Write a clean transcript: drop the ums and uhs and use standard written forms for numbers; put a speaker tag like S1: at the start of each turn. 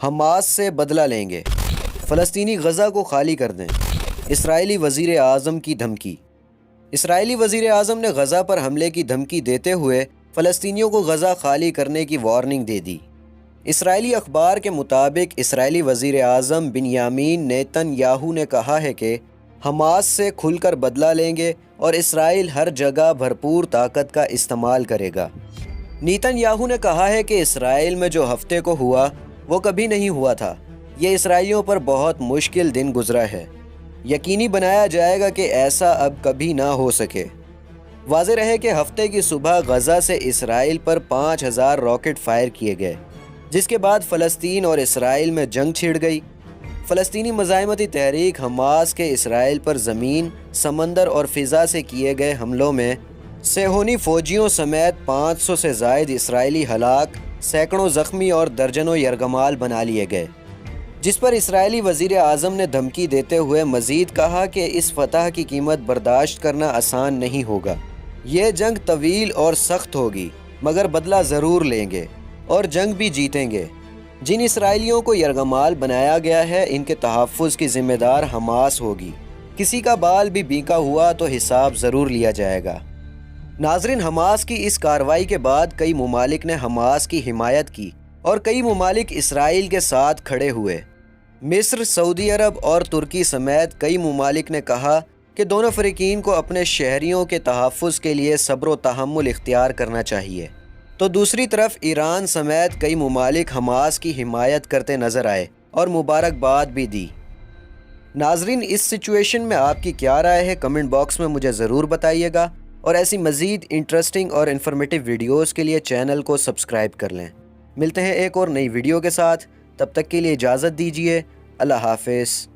S1: Hamas سے بدلہ لیں گے، فلسطینی غزہ کو خالی کر دیں۔ اسرائیلی وزیر اعظم کی دھمکی۔ اسرائیلی وزیر اعظم نے غزہ پر حملے کی دھمکی دیتے ہوئے فلسطینیوں کو غزہ خالی کرنے کی وارننگ دے دی۔ اسرائیلی اخبار کے مطابق اسرائیلی وزیر اعظم بنیامین نیتن یاہو نے کہا ہے کہ حماس سے کھل کر بدلہ لیں گے اور اسرائیل ہر جگہ بھرپور طاقت کا استعمال کرے گا۔ نیتن یاہو نے کہا ہے کہ اسرائیل میں جو ہفتے کو ہوا وہ کبھی نہیں ہوا تھا۔ یہ اسرائیلیوں پر بہت مشکل دن گزرا ہے۔ یقینی بنایا جائے گا کہ ایسا اب کبھی نہ ہو سکے۔ واضح رہے کہ ہفتے کی صبح غزہ سے اسرائیل پر 5000 راکٹ فائر کیے گئے، جس کے بعد فلسطین اور اسرائیل میں جنگ چھڑ گئی۔ فلسطینی مزاحمتی تحریک حماس کے اسرائیل پر زمین، سمندر اور فضا سے کیے گئے حملوں میں صہیونی فوجیوں سمیت 500 سے زائد اسرائیلی ہلاک، سینکڑوں زخمی اور درجنوں یرغمال بنا لیے گئے، جس پر اسرائیلی وزیر اعظم نے دھمکی دیتے ہوئے مزید کہا کہ اس فتح کی قیمت برداشت کرنا آسان نہیں ہوگا۔ یہ جنگ طویل اور سخت ہوگی، مگر بدلہ ضرور لیں گے اور جنگ بھی جیتیں گے۔ جن اسرائیلیوں کو یرغمال بنایا گیا ہے ان کے تحفظ کی ذمہ دار حماس ہوگی۔ کسی کا بال بھی بینکا ہوا تو حساب ضرور لیا جائے گا۔ ناظرین، حماس کی اس کارروائی کے بعد کئی ممالک نے حماس کی حمایت کی اور کئی ممالک اسرائیل کے ساتھ کھڑے ہوئے۔ مصر، سعودی عرب اور ترکی سمیت کئی ممالک نے کہا کہ دونوں فریقین کو اپنے شہریوں کے تحفظ کے لیے صبر و تحمل اختیار کرنا چاہیے۔ تو دوسری طرف ایران سمیت کئی ممالک حماس کی حمایت کرتے نظر آئے اور مبارکباد بھی دی۔ ناظرین، اس سچویشن میں آپ کی کیا رائے ہے؟ کمنٹ باکس میں مجھے ضرور بتائیے گا، اور ایسی مزید انٹرسٹنگ اور انفارمیٹیو ویڈیوز کے لیے چینل کو سبسکرائب کر لیں۔ ملتے ہیں ایک اور نئی ویڈیو کے ساتھ، تب تک کے لیے اجازت دیجیے۔ اللہ حافظ۔